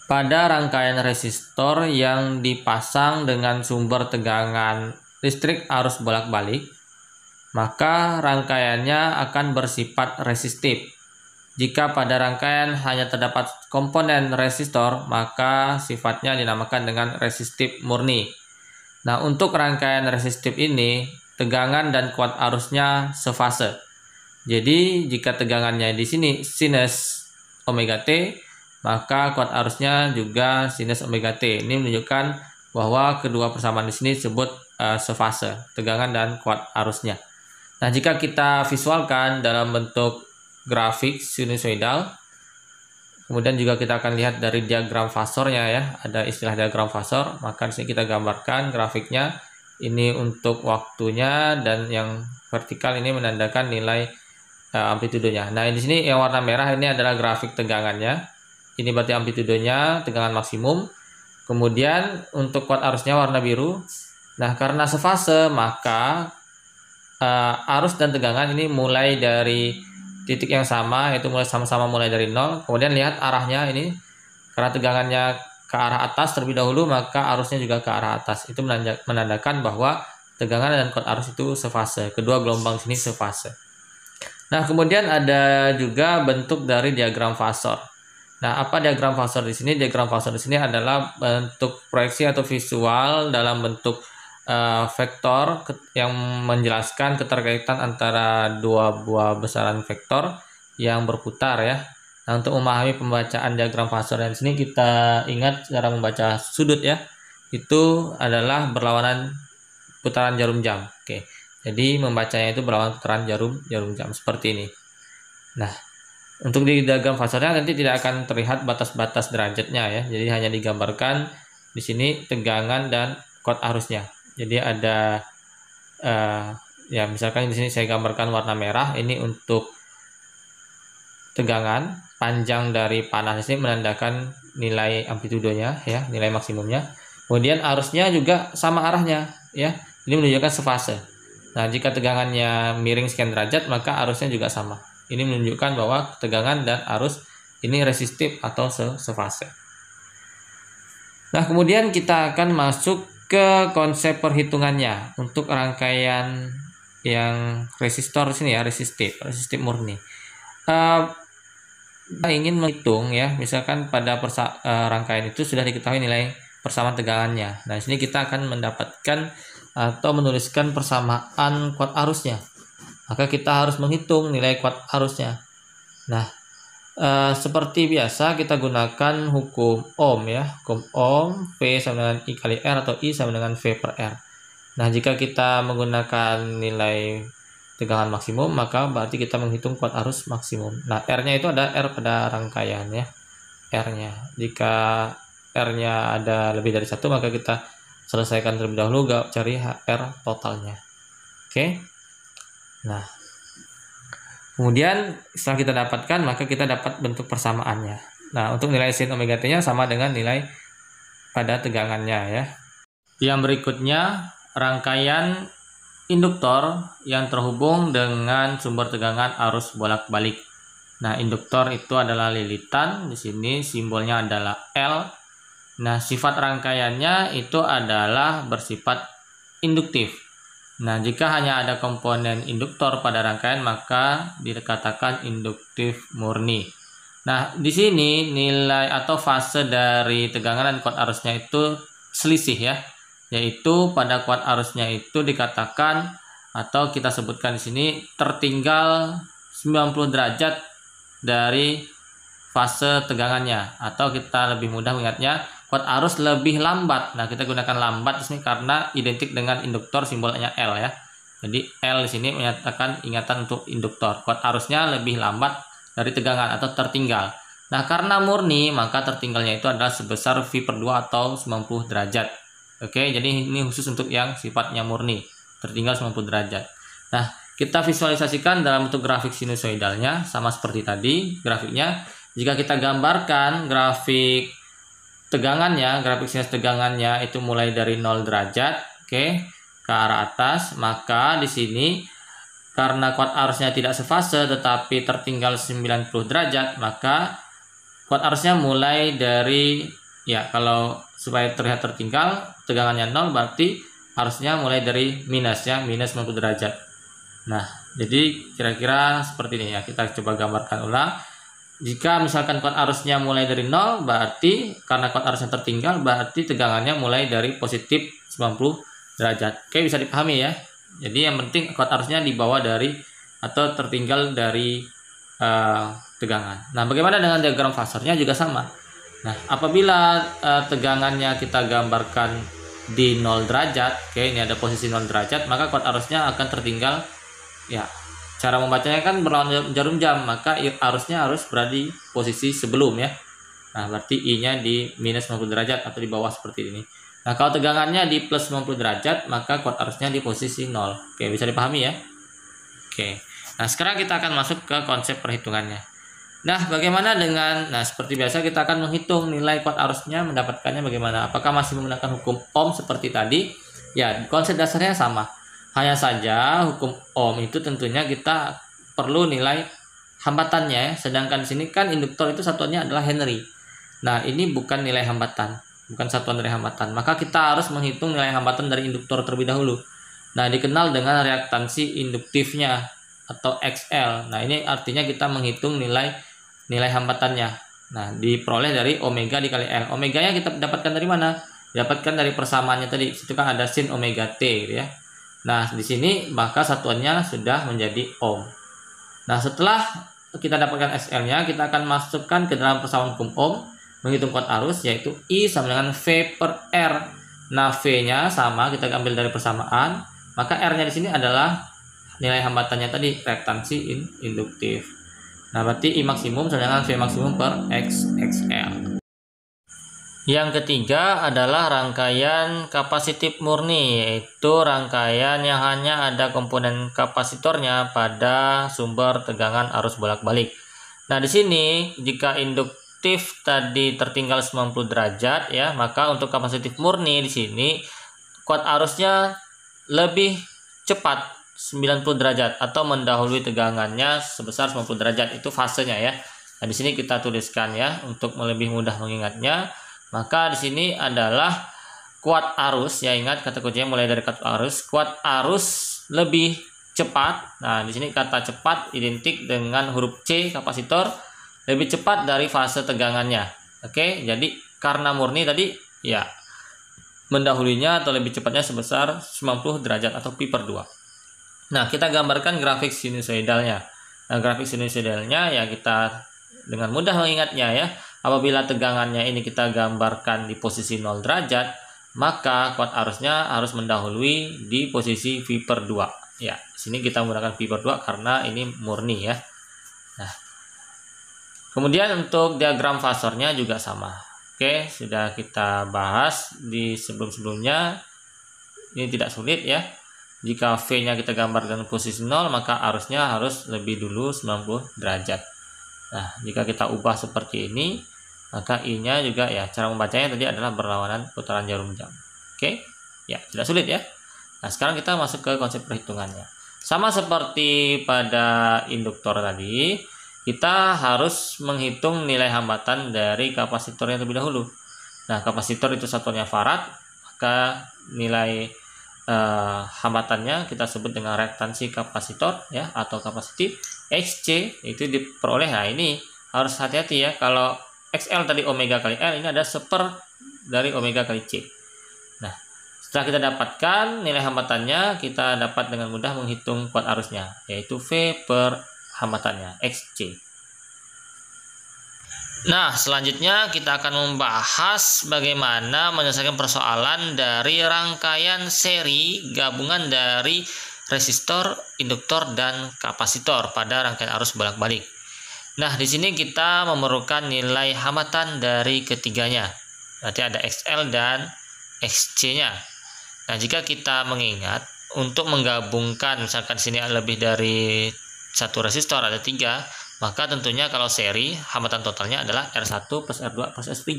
pada rangkaian resistor yang dipasang dengan sumber tegangan listrik arus bolak-balik, maka rangkaiannya akan bersifat resistif. Jika pada rangkaian hanya terdapat komponen resistor, maka sifatnya dinamakan dengan resistif murni. Nah, untuk rangkaian resistif ini, tegangan dan kuat arusnya sefase. Jadi, jika tegangannya di sini sinus omega T, maka kuat arusnya juga sinus omega T. Ini menunjukkan bahwa kedua persamaan di sini disebut sefase, tegangan dan kuat arusnya. Nah, jika kita visualkan dalam bentuk grafik sinusoidal, kemudian juga kita akan lihat dari diagram fasornya ya, ada istilah diagram fasor, maka di sini kita gambarkan grafiknya. Ini untuk waktunya dan yang vertikal ini menandakan nilai amplitudenya. Nah, di sini yang warna merah ini adalah grafik tegangannya. Ini berarti amplitudenya, tegangan maksimum. Kemudian untuk kuat arusnya warna biru. Nah, karena sefase maka arus dan tegangan ini mulai dari titik yang sama, yaitu sama-sama mulai dari 0. Kemudian lihat arahnya ini, karena tegangannya ke arah atas terlebih dahulu, maka arusnya juga ke arah atas. Itu menandakan bahwa tegangan dan kuat arus itu sefase. Kedua gelombang sini sefase. Nah, kemudian ada juga bentuk dari diagram fasor. Nah, apa diagram fasor di sini? Diagram fasor di sini adalah bentuk proyeksi atau visual dalam bentuk vektor yang menjelaskan keterkaitan antara dua buah besaran vektor yang berputar ya. Nah, untuk memahami pembacaan diagram fasor di sini kita ingat cara membaca sudut ya. Itu adalah berlawanan putaran jarum jam. Oke. Jadi membacanya itu berlawanan putaran jarum jam seperti ini. Nah, untuk di diagram fasornya nanti tidak akan terlihat batas-batas derajatnya ya. Jadi hanya digambarkan di sini tegangan dan kuat arusnya. Jadi ada ya misalkan di sini saya gambarkan warna merah ini untuk tegangan, panjang dari panas ini menandakan nilai amplitudenya ya, nilai maksimumnya. Kemudian arusnya juga sama arahnya ya. Ini menunjukkan sefase. Nah, jika tegangannya miring sekian derajat maka arusnya juga sama. Ini menunjukkan bahwa tegangan dan arus ini resistif atau sefase. Nah, kemudian kita akan masuk ke konsep perhitungannya untuk rangkaian yang resistor sini ya, resistif murni. Kita ingin menghitung ya, misalkan pada rangkaian itu sudah diketahui nilai persamaan tegangannya. Nah, di sini kita akan mendapatkan atau menuliskan persamaan kuat arusnya. Maka kita harus menghitung nilai kuat arusnya. Nah, seperti biasa kita gunakan hukum Ohm ya, hukum Ohm, V sama dengan I kali R atau I sama dengan V per R. Nah, jika kita menggunakan nilai tegangan maksimum maka berarti kita menghitung kuat arus maksimum. Nah, R-nya itu ada R pada rangkaian ya, R-nya. Jika R-nya ada lebih dari 1 maka kita selesaikan terlebih dahulu cari R totalnya. Oke. Nah, kemudian setelah kita dapatkan maka kita dapat bentuk persamaannya. Nah, untuk nilai sin omega T-nya sama dengan nilai pada tegangannya ya. Yang berikutnya rangkaian induktor yang terhubung dengan sumber tegangan arus bolak-balik. Nah, induktor itu adalah lilitan, di sini simbolnya adalah L. Nah, sifat rangkaiannya itu adalah bersifat induktif. Nah, jika hanya ada komponen induktor pada rangkaian maka dikatakan induktif murni. Nah, di sini nilai atau fase dari tegangan dan kuat arusnya itu selisih ya. Yaitu pada kuat arusnya itu dikatakan atau kita sebutkan di sini tertinggal 90 derajat dari fase tegangannya, atau kita lebih mudah mengingatnya kuat arus lebih lambat. Nah, kita gunakan lambat di sini karena identik dengan induktor, simbolnya L ya. Jadi L di sini menyatakan ingatan untuk induktor. Kuat arusnya lebih lambat dari tegangan atau tertinggal. Nah, karena murni maka tertinggalnya itu adalah sebesar V per 2 atau 90 derajat. Oke, jadi ini khusus untuk yang sifatnya murni, tertinggal 90 derajat. Nah, kita visualisasikan dalam bentuk grafik sinusoidalnya sama seperti tadi grafiknya. Jika kita gambarkan grafik tegangannya, grafik sinus tegangannya itu mulai dari 0 derajat, oke, ke arah atas, maka di sini karena kuat arusnya tidak sefase tetapi tertinggal 90 derajat, maka kuat arusnya mulai dari, ya kalau supaya terlihat tertinggal tegangannya 0, berarti arusnya mulai dari minus ya, minus 90 derajat. Nah, jadi kira-kira seperti ini ya, kita coba gambarkan ulang. Jika misalkan kuat arusnya mulai dari 0, berarti karena kuat arusnya tertinggal, berarti tegangannya mulai dari positif 90 derajat. Oke, bisa dipahami ya. Jadi yang penting kuat arusnya dibawa dari atau tertinggal dari tegangan. Nah, bagaimana dengan diagram fasornya juga sama. Nah, apabila tegangannya kita gambarkan di 0 derajat, oke, ini ada posisi 0 derajat, maka kuat arusnya akan tertinggal. Ya, cara membacanya kan berlawanan jarum jam, maka arusnya harus berada di posisi sebelum ya. Nah, berarti I-nya di minus 90 derajat atau di bawah seperti ini. Nah, kalau tegangannya di plus 90 derajat, maka kuat arusnya di posisi 0. Oke, bisa dipahami ya? Oke. Nah, sekarang kita akan masuk ke konsep perhitungannya. Nah, bagaimana dengan, seperti biasa kita akan menghitung nilai kuat arusnya, mendapatkannya bagaimana? Apakah masih menggunakan hukum Ohm seperti tadi? Ya, konsep dasarnya sama. Hanya saja hukum Ohm itu tentunya kita perlu nilai hambatannya, sedangkan di sini kan induktor itu satuannya adalah Henry. Nah, ini bukan nilai hambatan, bukan satuan dari hambatan. Maka kita harus menghitung nilai hambatan dari induktor terlebih dahulu. Nah, dikenal dengan reaktansi induktifnya atau XL. Nah, ini artinya kita menghitung nilai hambatannya. Nah, diperoleh dari omega dikali L. Omeganya kita dapatkan dari mana? Dapatkan dari persamaannya tadi. Itu kan ada sin omega T gitu ya. Nah, di sini maka satuannya sudah menjadi ohm. Nah, setelah kita dapatkan XL-nya, kita akan masukkan ke dalam persamaan hukum Ohm, menghitung kuat arus, yaitu I sama dengan V per R. Nah, V-nya sama, kita ambil dari persamaan, maka R-nya di sini adalah nilai hambatannya tadi, reaktansi induktif. Nah, berarti I maksimum sama dengan V maksimum per XL. Yang ketiga adalah rangkaian kapasitif murni, yaitu rangkaian yang hanya ada komponen kapasitornya pada sumber tegangan arus bolak-balik. Nah, di sini jika induktif tadi tertinggal 90 derajat ya, maka untuk kapasitif murni di sini kuat arusnya lebih cepat 90 derajat atau mendahului tegangannya sebesar 90 derajat. Itu fasenya ya. Nah, di sini kita tuliskan ya untuk lebih mudah mengingatnya. Maka di sini adalah kuat arus ya, ingat kata kuncinya mulai dari kuat arus lebih cepat. Nah, di sini kata cepat identik dengan huruf C kapasitor, lebih cepat dari fase tegangannya. Oke, jadi karena murni tadi ya mendahulinya atau lebih cepatnya sebesar 90 derajat atau pi per 2. Nah, kita gambarkan grafik sinusoidalnya. Nah, grafik sinusoidalnya ya kita dengan mudah mengingatnya ya. Apabila tegangannya ini kita gambarkan di posisi 0 derajat, maka kuat arusnya harus mendahului di posisi V per 2. Ya, di sini kita menggunakan V per 2 karena ini murni ya. Nah, kemudian untuk diagram fasornya juga sama. Oke, sudah kita bahas di sebelum-sebelumnya. Ini tidak sulit ya. Jika V-nya kita gambarkan posisi 0, maka arusnya harus lebih dulu 90 derajat. Nah, jika kita ubah seperti ini, maka I-nya juga ya, cara membacanya tadi adalah berlawanan putaran jarum jam. Oke, ya tidak sulit ya. Nah, sekarang kita masuk ke konsep perhitungannya. Sama seperti pada induktor tadi, kita harus menghitung nilai hambatan dari kapasitornya terlebih dahulu. Nah, kapasitor itu satuannya farad, maka nilai hambatannya kita sebut dengan reaktansi kapasitor ya atau kapasitif. XC itu diperoleh. Nah, ini harus hati-hati ya, kalau XL tadi omega kali L, ini ada seper dari omega kali C. Nah, setelah kita dapatkan nilai hambatannya, kita dapat dengan mudah menghitung kuat arusnya, yaitu V per hambatannya, XC. Nah, selanjutnya kita akan membahas bagaimana menyelesaikan persoalan dari rangkaian seri gabungan dari resistor, induktor, dan kapasitor pada rangkaian arus bolak-balik. Nah, di sini kita memerlukan nilai hambatan dari ketiganya. Berarti ada XL dan XC-nya. Nah, jika kita mengingat untuk menggabungkan, misalkan sini lebih dari satu resistor, ada 3, maka tentunya kalau seri hambatan totalnya adalah R1 plus R2 plus R3.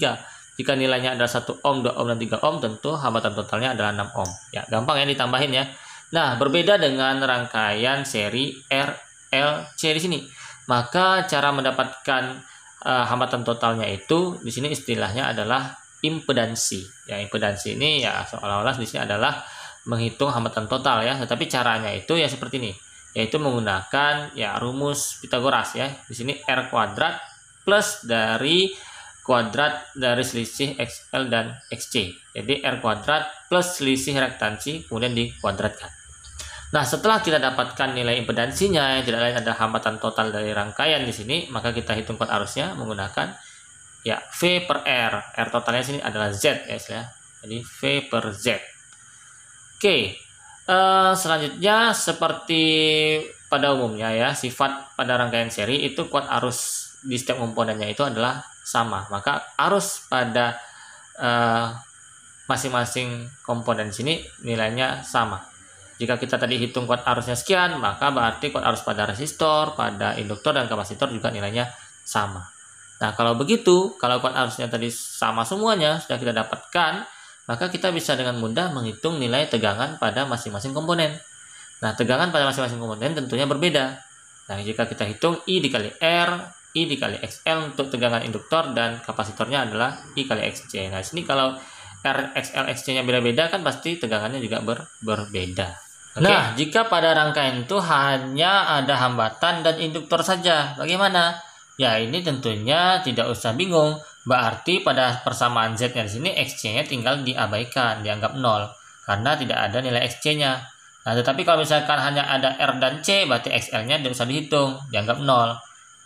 Jika nilainya adalah 1 ohm, 2 ohm, dan 3 ohm, tentu hambatan totalnya adalah 6 ohm. Ya, gampang ya ditambahin ya. Nah, berbeda dengan rangkaian seri RLC di sini. Maka cara mendapatkan hambatan totalnya itu di sini istilahnya adalah impedansi. Ya, impedansi ini ya seolah-olah di sini adalah menghitung hambatan total ya, tetapi caranya itu ya seperti ini, yaitu menggunakan ya rumus Pitagoras ya. Di sini R kuadrat plus dari kuadrat dari selisih XL dan XC. Jadi R kuadrat plus selisih rektansi kemudian dikuadratkan. Nah, setelah kita dapatkan nilai impedansinya yang tidak lain ada hambatan total dari rangkaian di sini, maka kita hitung kuat arusnya menggunakan ya V per R. R totalnya sini adalah Z ya, jadi V per Z. Oke. Selanjutnya seperti pada umumnya ya, sifat pada rangkaian seri itu kuat arus di setiap komponennya itu adalah sama. Maka arus pada masing-masing komponen sini nilainya sama. Jika kita tadi hitung kuat arusnya sekian, maka berarti kuat arus pada resistor, pada induktor dan kapasitor juga nilainya sama. Nah, kalau begitu, kalau kuat arusnya tadi sama semuanya sudah kita dapatkan, maka kita bisa dengan mudah menghitung nilai tegangan pada masing-masing komponen. Nah, tegangan pada masing-masing komponen tentunya berbeda. Nah, jika kita hitung I dikali R, I dikali XL untuk tegangan induktor dan kapasitornya adalah I kali XC. Nah, sini kalau R, XL, XC-nya beda-beda kan pasti tegangannya juga berbeda. Nah, jika pada rangkaian itu hanya ada hambatan dan induktor saja, bagaimana? Ya, ini tentunya tidak usah bingung. Berarti pada persamaan Z-nya di sini XC-nya tinggal diabaikan, dianggap 0 karena tidak ada nilai XC-nya. Nah, tetapi kalau misalkan hanya ada R dan C, berarti XL-nya tidak usah dihitung, dianggap 0.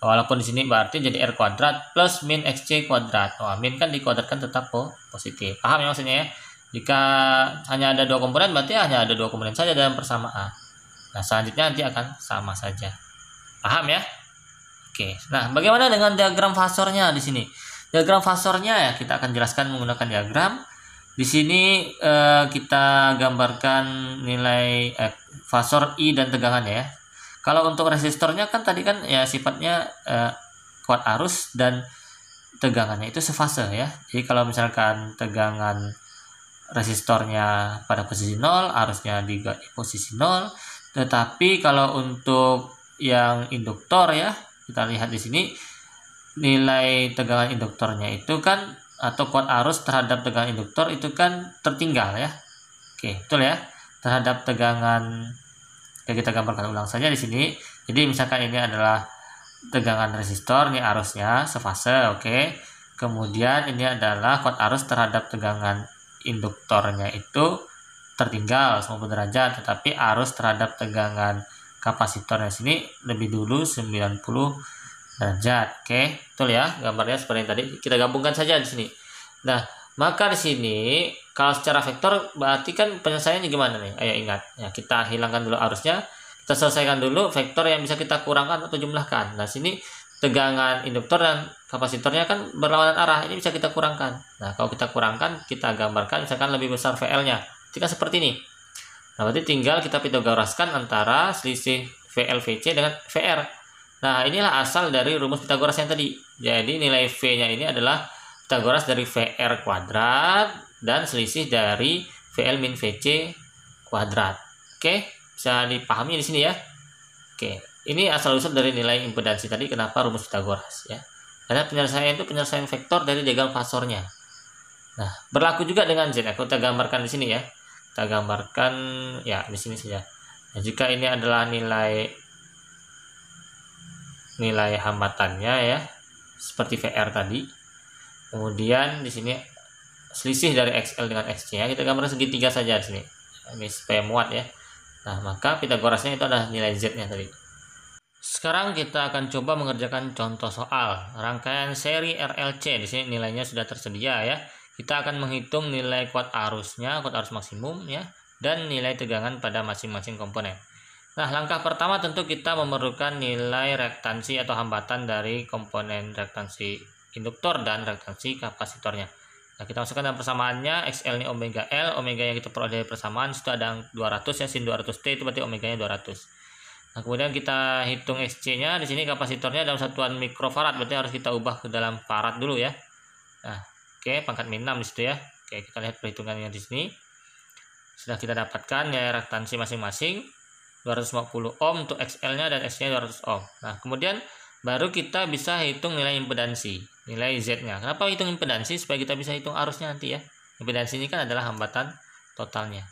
Walaupun di sini berarti jadi R kuadrat plus min XC kuadrat. Wah, min kan dikuadratkan tetap positif. Paham ya maksudnya ya? Jika hanya ada dua komponen, berarti hanya ada dua komponen saja dalam persamaan. Nah, selanjutnya nanti akan sama saja. Paham ya? Oke. Nah, bagaimana dengan diagram fasornya di sini? Diagram fasornya ya kita akan jelaskan menggunakan diagram. Di sini kita gambarkan nilai fasor I dan tegangannya ya. Kalau untuk resistornya kan tadi kan ya sifatnya kuat arus dan tegangannya itu sefase ya. Jadi kalau misalkan tegangan resistornya pada posisi 0, arusnya di posisi 0. Tetapi kalau untuk yang induktor ya, kita lihat di sini nilai tegangan induktornya itu kan atau kuat arus terhadap tegangan induktor itu kan tertinggal ya. Oke, betul ya. Terhadap tegangan kita gambarkan ulang saja di sini. Jadi misalkan ini adalah tegangan resistor, ini arusnya sefase, oke. Kemudian ini adalah kuat arus terhadap tegangan induktornya itu tertinggal 90 derajat, tetapi arus terhadap tegangan kapasitornya sini lebih dulu 90 derajat. Oke, betul ya gambarnya seperti yang tadi. Kita gabungkan saja di sini. Nah, maka di sini kalau secara vektor berarti kan penyelesaiannya gimana nih? Ayo ingat. Ya, kita hilangkan dulu arusnya. Kita selesaikan dulu vektor yang bisa kita kurangkan atau jumlahkan. Nah, sini tegangan induktor dan kapasitornya kan berlawanan arah, ini bisa kita kurangkan. Nah, kalau kita kurangkan, kita gambarkan misalkan lebih besar VL-nya. Jika seperti ini. Nah, berarti tinggal kita pitagoraskan antara selisih VL VC dengan VR. Nah, inilah asal dari rumus Pitagoras yang tadi. Jadi nilai V-nya ini adalah Pitagoras dari VR kuadrat dan selisih dari VL min VC kuadrat. Oke, bisa dipahami di sini ya. Oke. Ini asal-usul dari nilai impedansi tadi, kenapa rumus Pitagoras ya. Karena penyelesaian itu penyelesaian vektor dari diagram fasornya. Nah, berlaku juga dengan Z. Aku kita gambarkan di sini ya. Kita gambarkan ya di sini saja. Nah, jika ini adalah nilai hambatannya ya, seperti VR tadi. Kemudian di sini selisih dari XL dengan XC-nya kita gambarkan segitiga saja di sini. Ini supaya muat ya. Nah, maka Pitagorasnya itu adalah nilai Z-nya tadi. Sekarang kita akan coba mengerjakan contoh soal rangkaian seri RLC. Di sini nilainya sudah tersedia ya. Kita akan menghitung nilai kuat arusnya, kuat arus maksimum ya, dan nilai tegangan pada masing-masing komponen. Nah, langkah pertama tentu kita memerlukan nilai rektansi atau hambatan dari komponen rektansi induktor dan rektansi kapasitornya. Nah, kita masukkan dalam persamaannya, XL ini omega L, omega yang kita peroleh dari persamaan itu ada 200 ya, sin 200T itu berarti omeganya 200. Nah, kemudian kita hitung XC-nya. Di sini kapasitornya dalam satuan mikrofarad, berarti harus kita ubah ke dalam farad dulu ya. Nah, oke, pangkat min 6 di situ ya. Oke, kita lihat perhitungannya di sini. Sudah kita dapatkan ya rektansi masing-masing 250 ohm untuk XL-nya dan XC-nya 200 ohm. Nah, kemudian baru kita bisa hitung nilai impedansi, nilai Z-nya. Kenapa hitung impedansi? Supaya kita bisa hitung arusnya nanti ya. Impedansi ini kan adalah hambatan totalnya.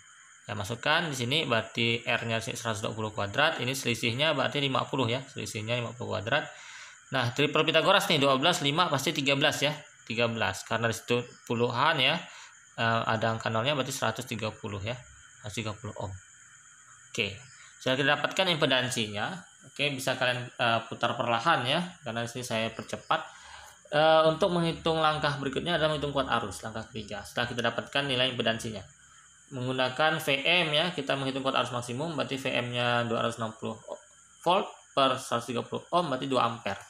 Ya, masukkan di sini berarti R-nya 120 kuadrat, ini selisihnya berarti 50 ya, selisihnya 50 kuadrat. Nah, triple Pitagoras nih, 12, 5 pasti 13 ya, 13. Karena disitu puluhan ya, ada angka nolnya berarti 130 ya, 130 ohm. Oke, sudah kita dapatkan impedansinya. Oke, bisa kalian putar perlahan ya, karena di sini saya percepat. Untuk menghitung langkah berikutnya adalah menghitung kuat arus, langkah ketiga. Setelah kita dapatkan nilai impedansinya, menggunakan VM ya, kita menghitung kuat arus maksimum, berarti VM-nya 260 volt per 130 ohm, berarti 2 ampere.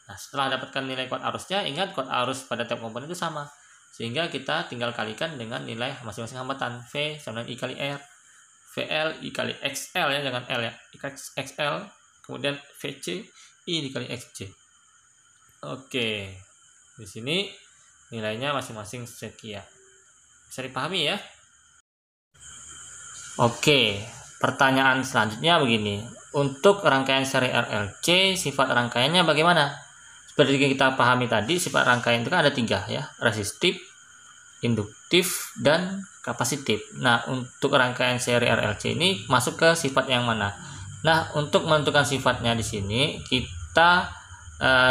Nah, setelah dapatkan nilai kuat arusnya, ingat kuat arus pada tiap komponen itu sama, sehingga kita tinggal kalikan dengan nilai masing-masing hambatan. V sama dengan I kali R, VL I kali XL ya, jangan L ya, I kali XL, kemudian VC I dikali XC. Oke, di sini nilainya masing-masing sekian. Bisa dipahami ya? Oke, pertanyaan selanjutnya begini. Untuk rangkaian seri RLC, sifat rangkaiannya bagaimana? Seperti kita pahami tadi, sifat rangkaian itu kan ada 3 ya, resistif, induktif, dan kapasitif. Nah, untuk rangkaian seri RLC ini masuk ke sifat yang mana? Nah, untuk menentukan sifatnya di sini, kita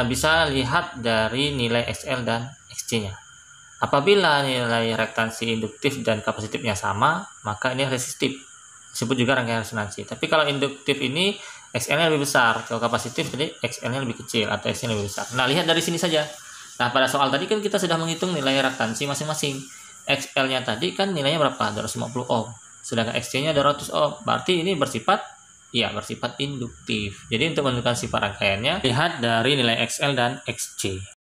bisa lihat dari nilai XL dan XC-nya. Apabila nilai reaktansi induktif dan kapasitifnya sama, maka ini resistif, disebut juga rangkaian resonansi. Tapi kalau induktif ini XL-nya lebih besar, kalau kapasitif jadi XL-nya lebih kecil atau XL-nya lebih besar. Nah, lihat dari sini saja. Nah, pada soal tadi kan kita sudah menghitung nilai reaktansi masing-masing. XL-nya tadi kan nilainya berapa? 250 ohm. Sedangkan XC-nya 200 ohm. Berarti ini bersifat induktif. Jadi untuk menentukan sifat rangkaiannya, lihat dari nilai XL dan XC.